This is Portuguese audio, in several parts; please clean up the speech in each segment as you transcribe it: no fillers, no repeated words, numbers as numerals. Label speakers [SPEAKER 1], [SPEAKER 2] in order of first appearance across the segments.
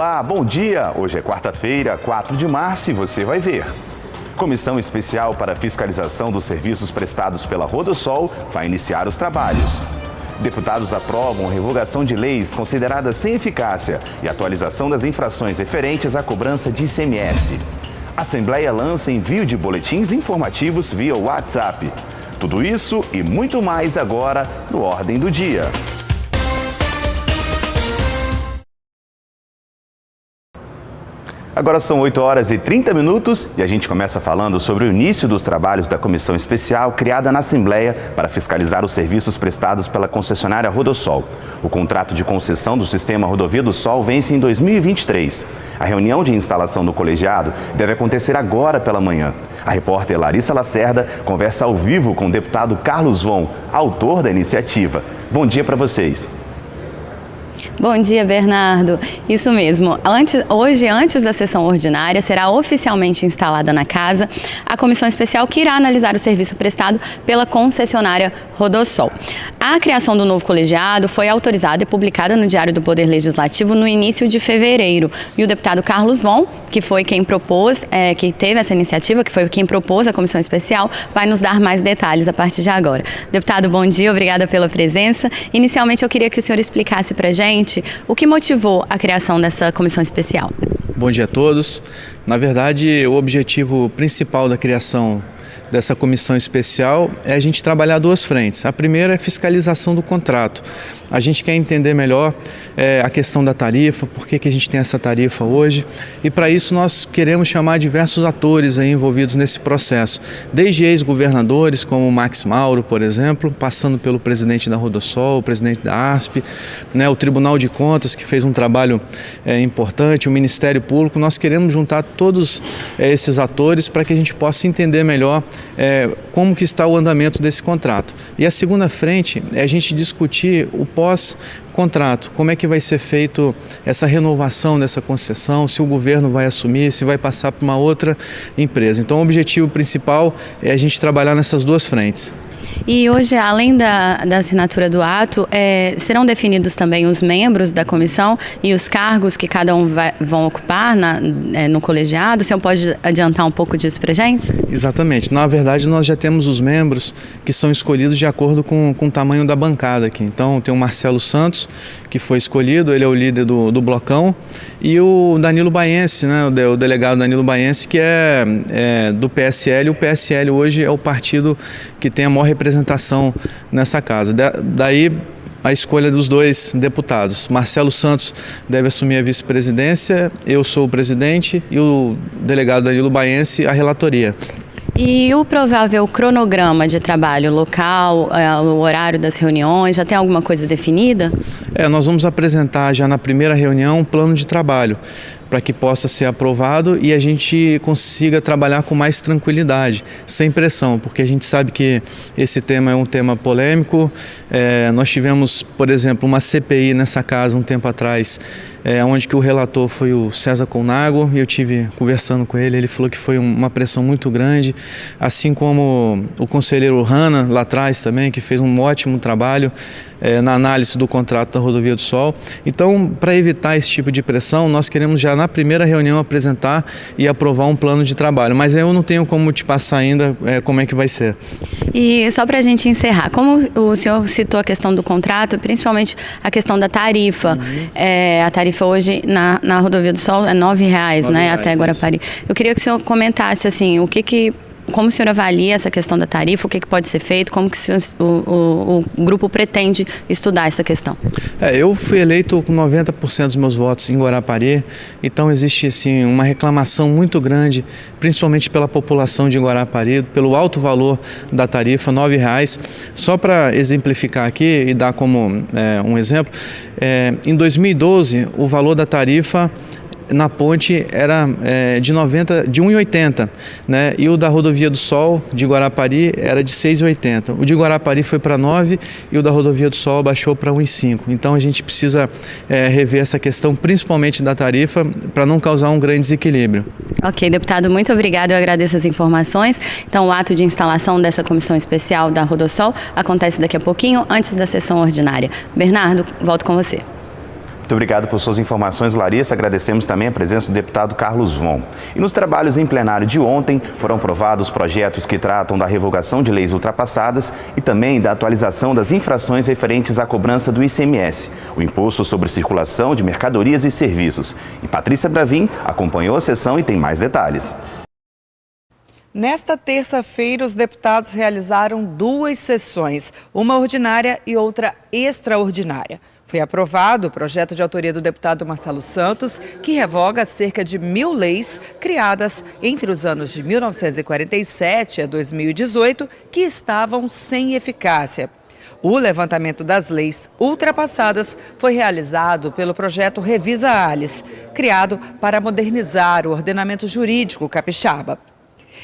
[SPEAKER 1] Olá, bom dia! Hoje é quarta-feira, 4 de março e você vai ver. Comissão Especial para Fiscalização dos Serviços Prestados pela Rodosol vai iniciar os trabalhos. Deputados aprovam revogação de leis consideradas sem eficácia e atualização das infrações referentes à cobrança de ICMS. A Assembleia lança envio de boletins informativos via WhatsApp. Tudo isso e muito mais agora no Ordem do Dia. Agora são 8 horas e 30 minutos e a gente começa falando sobre o início dos trabalhos da comissão especial criada na Assembleia para fiscalizar os serviços prestados pela concessionária Rodosol. O contrato de concessão do sistema Rodovia do Sol vence em 2023. A reunião de instalação do colegiado deve acontecer agora pela manhã. A repórter Larissa Lacerda conversa ao vivo com o deputado Carlos Von, autor da iniciativa. Bom dia para vocês.
[SPEAKER 2] Bom dia, Bernardo. Isso mesmo. Hoje, antes da sessão ordinária, será oficialmente instalada na casa a comissão especial que irá analisar o serviço prestado pela concessionária Rodosol. A criação do novo colegiado foi autorizada e publicada no Diário do Poder Legislativo no início de fevereiro. E o deputado Carlos Von, que foi quem propôs, que teve essa iniciativa, que foi quem propôs a comissão especial, vai nos dar mais detalhes a partir de agora. Deputado, bom dia, obrigada pela presença. Inicialmente, eu queria que o senhor explicasse para a gente o que motivou a criação dessa comissão especial.
[SPEAKER 3] Bom dia a todos. Na verdade, o objetivo principal da criação dessa comissão especial é a gente trabalhar duas frentes. A primeira é a fiscalização do contrato. A gente quer entender melhor a questão da tarifa, por que a gente tem essa tarifa hoje, e para isso nós queremos chamar diversos atores aí envolvidos nesse processo, desde ex-governadores como o Max Mauro, por exemplo, passando pelo presidente da Rodosol, o presidente da ASP, o Tribunal de Contas, que fez um trabalho importante, o Ministério Público. Nós queremos juntar todos esses atores para que a gente possa entender melhor como que está o andamento desse contrato. E a segunda frente é a gente discutir o pós-contrato, como é que vai ser feito essa renovação dessa concessão, se o governo vai assumir, se vai passar para uma outra empresa. Então o objetivo principal é a gente trabalhar nessas duas frentes.
[SPEAKER 2] E hoje, além da assinatura do ato, serão definidos também os membros da comissão e os cargos que cada um vão ocupar no colegiado. O senhor pode adiantar um pouco disso para a gente?
[SPEAKER 3] Exatamente. Na verdade, nós já temos os membros que são escolhidos de acordo com o tamanho da bancada aqui. Então, tem o Marcelo Santos, que foi escolhido, ele é o líder do blocão, e o Danilo Baense, o delegado Danilo Baense, que é do PSL. O PSL hoje é o partido que tem a maior representação nessa casa. Daí a escolha dos dois deputados. Marcelo Santos deve assumir a vice-presidência, eu sou o presidente e o delegado Danilo Baense a relatoria.
[SPEAKER 2] E o provável cronograma de trabalho local, o horário das reuniões, já tem alguma coisa definida?
[SPEAKER 3] Nós vamos apresentar já na primeira reunião um plano de trabalho para que possa ser aprovado e a gente consiga trabalhar com mais tranquilidade, sem pressão, porque a gente sabe que esse tema é um tema polêmico. Nós tivemos, por exemplo, uma CPI nessa casa um tempo atrás, onde que o relator foi o César Colnago, e eu tive conversando com ele falou que foi uma pressão muito grande, assim como o conselheiro Hanna lá atrás também, que fez um ótimo trabalho na análise do contrato da Rodovia do Sol. Então, para evitar esse tipo de pressão, nós queremos já na primeira reunião apresentar e aprovar um plano de trabalho, mas eu não tenho como te passar ainda como é que vai ser.
[SPEAKER 2] E só para a gente encerrar, como o senhor citou a questão do contrato, principalmente a questão da tarifa, a tarifa hoje na Rodovia do Sol é R$9, até Guarapari. Eu queria que o senhor comentasse assim, como o senhor avalia essa questão da tarifa, o que pode ser feito, como que o grupo pretende estudar essa questão?
[SPEAKER 3] Eu fui eleito com 90% dos meus votos em Guarapari, então existe assim, uma reclamação muito grande, principalmente pela população de Guarapari, pelo alto valor da tarifa, R$9. Só para exemplificar aqui e dar como um exemplo, em 2012 o valor da tarifa na ponte era de R$1,80, e o da Rodovia do Sol de Guarapari era de R$6,80. O de Guarapari foi para R$9 e o da Rodovia do Sol baixou para R$1,05. Então a gente precisa rever essa questão, principalmente da tarifa, para não causar um grande desequilíbrio.
[SPEAKER 2] Ok, deputado, muito obrigado, eu agradeço as informações. Então o ato de instalação dessa comissão especial da Rodosol acontece daqui a pouquinho, antes da sessão ordinária. Bernardo, volto com você.
[SPEAKER 1] Muito obrigado por suas informações, Larissa. Agradecemos também a presença do deputado Carlos Von. E nos trabalhos em plenário de ontem, foram aprovados projetos que tratam da revogação de leis ultrapassadas e também da atualização das infrações referentes à cobrança do ICMS, o Imposto sobre Circulação de Mercadorias e Serviços. E Patrícia Bravin acompanhou a sessão e tem mais detalhes.
[SPEAKER 4] Nesta terça-feira, os deputados realizaram 2 sessões, uma ordinária e outra extraordinária. Foi aprovado o projeto de autoria do deputado Marcelo Santos, que revoga cerca de 1.000 leis criadas entre os anos de 1947 a 2018, que estavam sem eficácia. O levantamento das leis ultrapassadas foi realizado pelo projeto Revisa ALIS, criado para modernizar o ordenamento jurídico capixaba.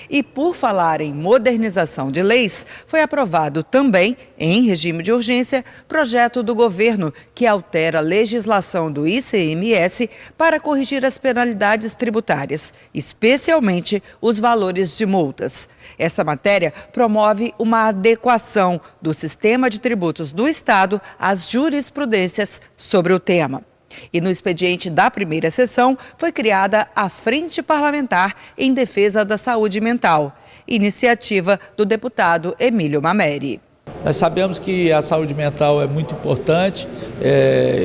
[SPEAKER 4] E por falar em modernização de leis, foi aprovado também, em regime de urgência, projeto do governo que altera a legislação do ICMS para corrigir as penalidades tributárias, especialmente os valores de multas. Essa matéria promove uma adequação do sistema de tributos do Estado às jurisprudências sobre o tema. E no expediente da primeira sessão foi criada a Frente Parlamentar em Defesa da Saúde Mental, iniciativa do deputado Emílio Mameri.
[SPEAKER 5] Nós sabemos que a saúde mental é muito importante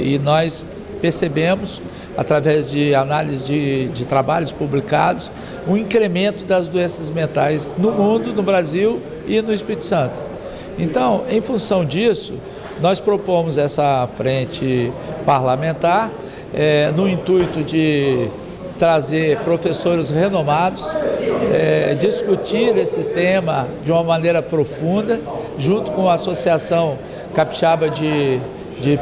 [SPEAKER 5] e nós percebemos, através de análise de trabalhos publicados, um incremento das doenças mentais no mundo, no Brasil e no Espírito Santo. Então, em função disso, nós propomos essa frente parlamentar no intuito de trazer professores renomados, discutir esse tema de uma maneira profunda, junto com a Associação Capixaba de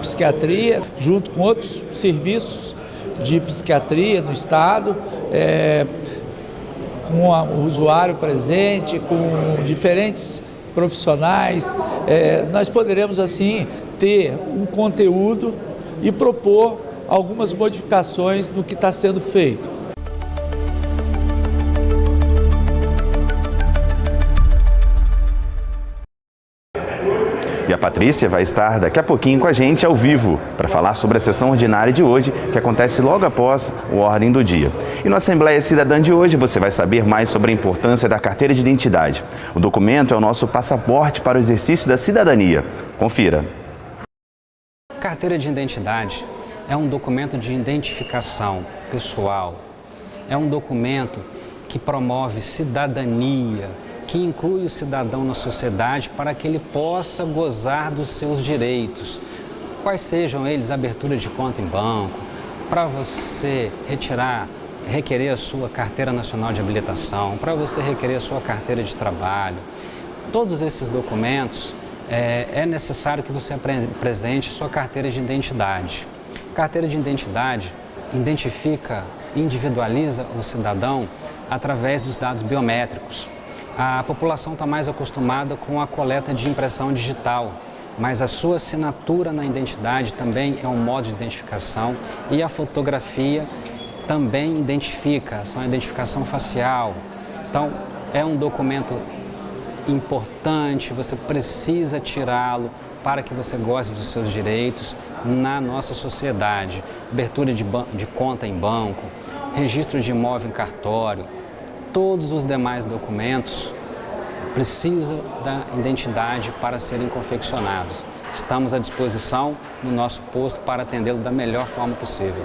[SPEAKER 5] Psiquiatria, junto com outros serviços de psiquiatria no Estado, com o usuário presente, com diferentes profissionais, nós poderemos assim ter um conteúdo e propor algumas modificações no que está sendo feito.
[SPEAKER 1] E a Patrícia vai estar daqui a pouquinho com a gente ao vivo para falar sobre a sessão ordinária de hoje, que acontece logo após o Ordem do Dia. E na Assembleia Cidadã de hoje você vai saber mais sobre a importância da carteira de identidade. O documento é o nosso passaporte para o exercício da cidadania. Confira.
[SPEAKER 6] Carteira de identidade é um documento de identificação pessoal. É um documento que promove cidadania, que inclui o cidadão na sociedade para que ele possa gozar dos seus direitos, quais sejam eles: abertura de conta em banco, para você requerer a sua carteira nacional de habilitação, para você requerer a sua carteira de trabalho. Todos esses documentos é necessário que você apresente sua carteira de identidade. Carteira de identidade individualiza o cidadão através dos dados biométricos. A população está mais acostumada com a coleta de impressão digital, mas a sua assinatura na identidade também é um modo de identificação e a fotografia também identifica, são a identificação facial. Então, é um documento importante, você precisa tirá-lo para que você goze dos seus direitos na nossa sociedade. Abertura de conta em banco, registro de imóvel em cartório. Todos os demais documentos precisam da identidade para serem confeccionados. Estamos à disposição no nosso posto para atendê-lo da melhor forma possível.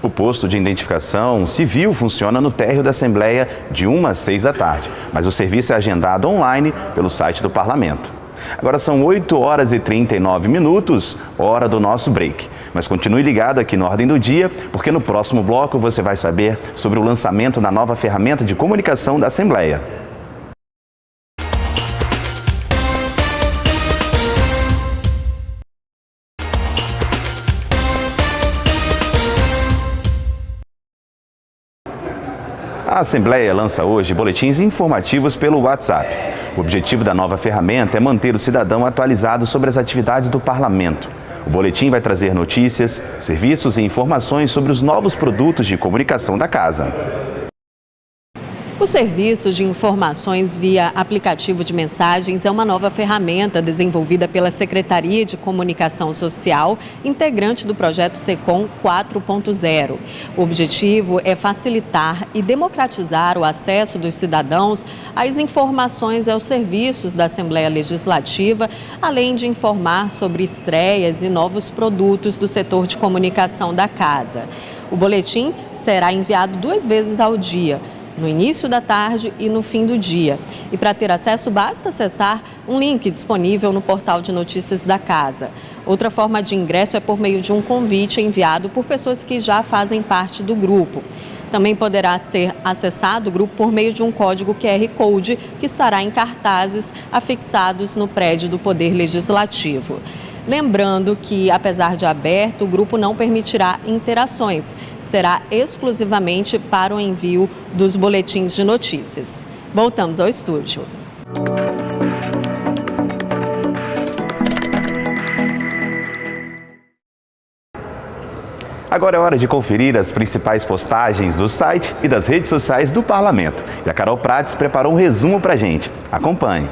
[SPEAKER 1] O posto de identificação civil funciona no térreo da Assembleia de 1 às 6 da tarde, mas o serviço é agendado online pelo site do Parlamento. Agora são 8h39, hora do nosso break. Mas continue ligado aqui no Ordem do Dia, porque no próximo bloco você vai saber sobre o lançamento da nova ferramenta de comunicação da Assembleia. A Assembleia lança hoje boletins informativos pelo WhatsApp. O objetivo da nova ferramenta é manter o cidadão atualizado sobre as atividades do Parlamento. O boletim vai trazer notícias, serviços e informações sobre os novos produtos de comunicação da Casa.
[SPEAKER 7] O serviço de informações via aplicativo de mensagens é uma nova ferramenta desenvolvida pela Secretaria de Comunicação Social, integrante do projeto SECOM 4.0. O objetivo é facilitar e democratizar o acesso dos cidadãos às informações e aos serviços da Assembleia Legislativa, além de informar sobre estreias e novos produtos do setor de comunicação da Casa. O boletim será enviado 2 vezes ao dia, no início da tarde e no fim do dia. E para ter acesso, basta acessar um link disponível no portal de notícias da Casa. Outra forma de ingresso é por meio de um convite enviado por pessoas que já fazem parte do grupo. Também poderá ser acessado o grupo por meio de um código QR Code que estará em cartazes afixados no prédio do Poder Legislativo. Lembrando que, apesar de aberto, o grupo não permitirá interações. Será exclusivamente para o envio dos boletins de notícias. Voltamos ao estúdio.
[SPEAKER 1] Agora é hora de conferir as principais postagens do site e das redes sociais do Parlamento. E a Carol Prates preparou um resumo para a gente. Acompanhe.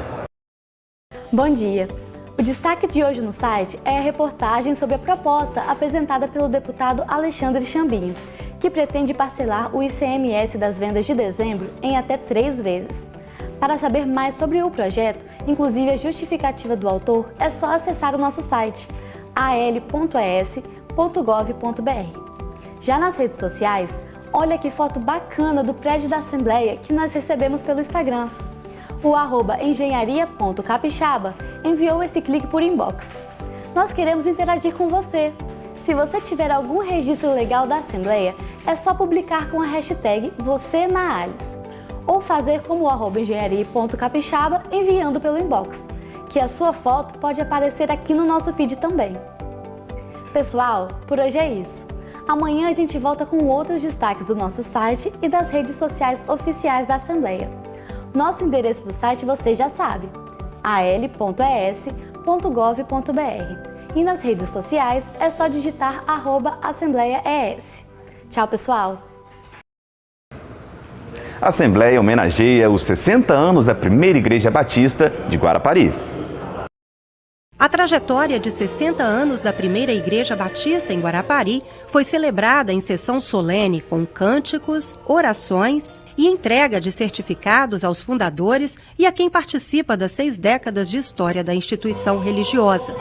[SPEAKER 8] Bom dia. O destaque de hoje no site é a reportagem sobre a proposta apresentada pelo deputado Alexandre Chambinho, que pretende parcelar o ICMS das vendas de dezembro em até 3 vezes. Para saber mais sobre o projeto, inclusive a justificativa do autor, é só acessar o nosso site al.es.gov.br. Já nas redes sociais, olha que foto bacana do prédio da Assembleia que nós recebemos pelo Instagram. O @engenharia.capixaba enviou esse clique por inbox. Nós queremos interagir com você. Se você tiver algum registro legal da Assembleia, é só publicar com a hashtag #VocêNaAles ou fazer como o @engenharia.capixaba enviando pelo inbox, que a sua foto pode aparecer aqui no nosso feed também. Pessoal, por hoje é isso. Amanhã a gente volta com outros destaques do nosso site e das redes sociais oficiais da Assembleia. Nosso endereço do site você já sabe, al.es.gov.br. E nas redes sociais é só digitar @AssembleiaES. Tchau, pessoal!
[SPEAKER 1] A Assembleia homenageia os 60 anos da primeira Igreja Batista de Guarapari.
[SPEAKER 9] A trajetória de 60 anos da primeira Igreja Batista em Guarapari foi celebrada em sessão solene com cânticos, orações e entrega de certificados aos fundadores e a quem participa das 6 décadas de história da instituição religiosa.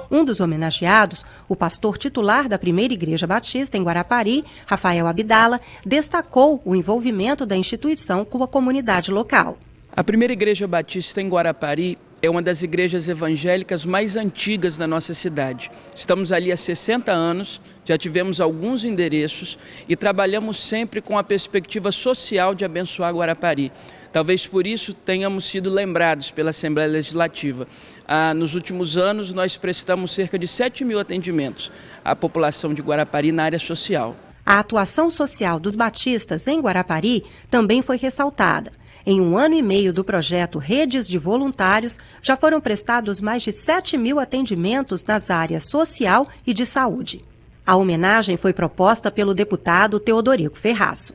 [SPEAKER 9] Um dos homenageados, o pastor titular da primeira Igreja Batista em Guarapari, Rafael Abdala, destacou o envolvimento da instituição com a comunidade local.
[SPEAKER 10] A primeira Igreja Batista em Guarapari é uma das igrejas evangélicas mais antigas da nossa cidade. Estamos ali há 60 anos, já tivemos alguns endereços e trabalhamos sempre com a perspectiva social de abençoar Guarapari. Talvez por isso tenhamos sido lembrados pela Assembleia Legislativa. Nos últimos anos, nós prestamos cerca de 7.000 atendimentos à população de Guarapari na área social.
[SPEAKER 9] A atuação social dos batistas em Guarapari também foi ressaltada. Em 1 ano e meio do projeto Redes de Voluntários, já foram prestados mais de 7.000 atendimentos nas áreas social e de saúde. A homenagem foi proposta pelo deputado Teodorico Ferraço.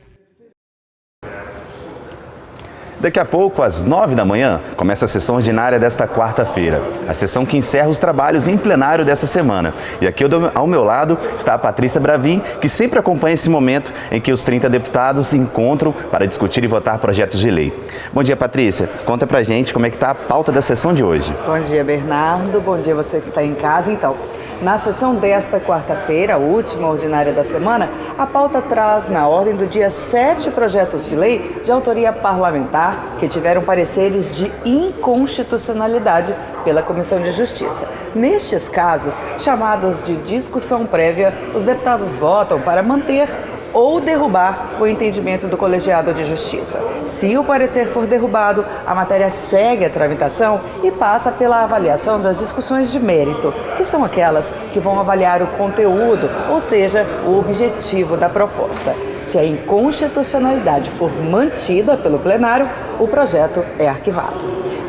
[SPEAKER 1] Daqui a pouco, às 9 da manhã, começa a sessão ordinária desta quarta-feira. A sessão que encerra os trabalhos em plenário dessa semana. E aqui ao meu lado está a Patrícia Bravin, que sempre acompanha esse momento em que os 30 deputados se encontram para discutir e votar projetos de lei. Bom dia, Patrícia. Conta pra gente como é que está a pauta da sessão de hoje.
[SPEAKER 4] Bom dia, Bernardo. Bom dia você que está em casa. Então, na sessão desta quarta-feira, a última ordinária da semana, a pauta traz na ordem do dia 7 projetos de lei de autoria parlamentar que tiveram pareceres de inconstitucionalidade pela Comissão de Justiça. Nestes casos, chamados de discussão prévia, os deputados votam para manter ou derrubar o entendimento do colegiado de justiça. Se o parecer for derrubado, a matéria segue a tramitação e passa pela avaliação das discussões de mérito, que são aquelas que vão avaliar o conteúdo, ou seja, o objetivo da proposta. Se a inconstitucionalidade for mantida pelo plenário, o projeto é arquivado.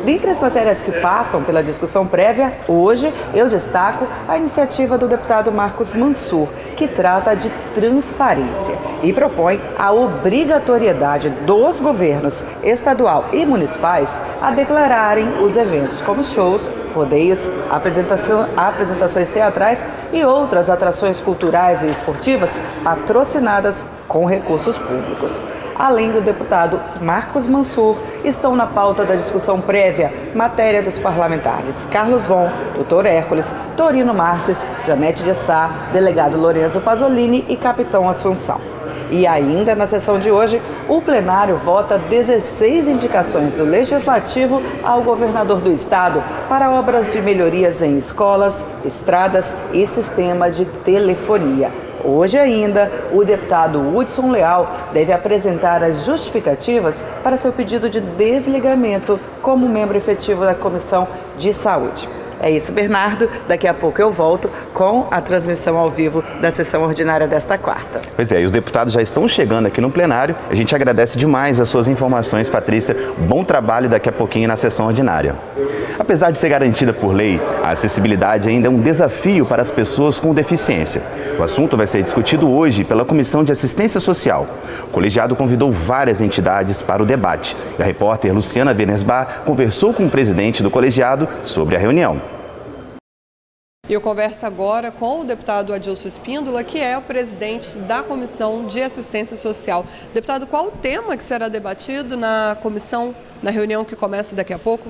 [SPEAKER 4] Dentre as matérias que passam pela discussão prévia, hoje eu destaco a iniciativa do deputado Marcos Mansur, que trata de transparência e propõe a obrigatoriedade dos governos estadual e municipais a declararem os eventos como shows, rodeios, apresentações teatrais e outras atrações culturais e esportivas patrocinadas com recursos públicos. Além do deputado Marcos Mansur, estão na pauta da discussão prévia matéria dos parlamentares Carlos Von, Dr. Hércules, Torino Marques, Janete de Sá, delegado Lorenzo Pasolini e capitão Assunção. E ainda na sessão de hoje, o plenário vota 16 indicações do Legislativo ao governador do estado para obras de melhorias em escolas, estradas e sistema de telefonia. Hoje ainda, o deputado Hudson Leal deve apresentar as justificativas para seu pedido de desligamento como membro efetivo da Comissão de Saúde. É isso, Bernardo. Daqui a pouco eu volto com a transmissão ao vivo da sessão ordinária desta quarta.
[SPEAKER 1] Pois é, e os deputados já estão chegando aqui no plenário. A gente agradece demais as suas informações, Patrícia. Bom trabalho daqui a pouquinho na sessão ordinária. Apesar de ser garantida por lei, a acessibilidade ainda é um desafio para as pessoas com deficiência. O assunto vai ser discutido hoje pela Comissão de Assistência Social. O colegiado convidou várias entidades para o debate. E a repórter Luciana Venesbar conversou com o presidente do colegiado sobre a reunião.
[SPEAKER 11] Eu converso agora com o deputado Adilson Espíndola, que é o presidente da Comissão de Assistência Social. Deputado, qual o tema que será debatido na comissão, na reunião que começa daqui a pouco?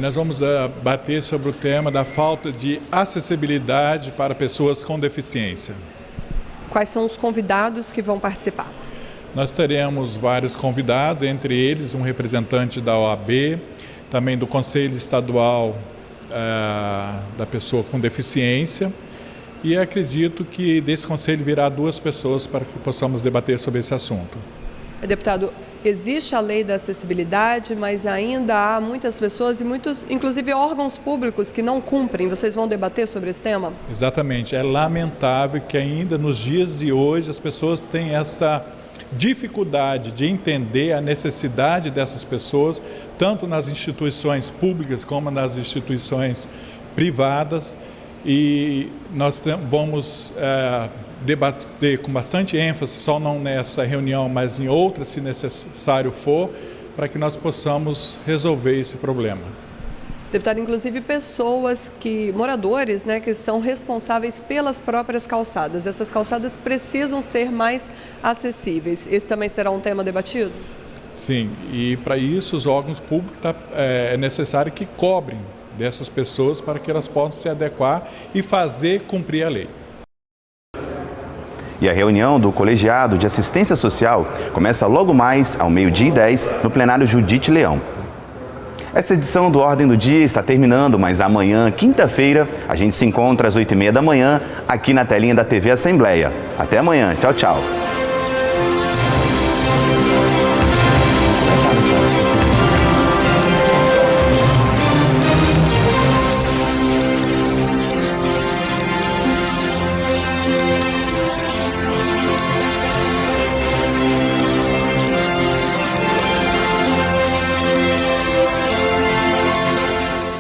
[SPEAKER 12] Nós vamos debater sobre o tema da falta de acessibilidade para pessoas com deficiência.
[SPEAKER 11] Quais são os convidados que vão participar?
[SPEAKER 12] Nós teremos vários convidados, entre eles um representante da OAB, também do Conselho Estadual da Pessoa com Deficiência, e acredito que desse conselho virá 2 pessoas para que possamos debater sobre esse assunto.
[SPEAKER 11] Deputado, existe a lei da acessibilidade, mas ainda há muitas pessoas e muitos, inclusive órgãos públicos, que não cumprem. Vocês vão debater sobre esse tema?
[SPEAKER 12] Exatamente. É lamentável que ainda nos dias de hoje as pessoas têm essa dificuldade de entender a necessidade dessas pessoas, tanto nas instituições públicas como nas instituições privadas, e nós vamos debater com bastante ênfase, só não nessa reunião, mas em outras, se necessário for, para que nós possamos resolver esse problema.
[SPEAKER 11] Deputado, inclusive pessoas moradores, que são responsáveis pelas próprias calçadas. Essas calçadas precisam ser mais acessíveis. Esse também será um tema debatido?
[SPEAKER 12] Sim, e para isso os órgãos públicos é necessário que cobrem dessas pessoas para que elas possam se adequar e fazer cumprir a lei.
[SPEAKER 1] E a reunião do Colegiado de Assistência Social começa logo mais ao 12h10 no plenário Judite Leão. Essa edição do Ordem do Dia está terminando, mas amanhã, quinta-feira, a gente se encontra às 8h30 da manhã aqui na telinha da TV Assembleia. Até amanhã. Tchau, tchau.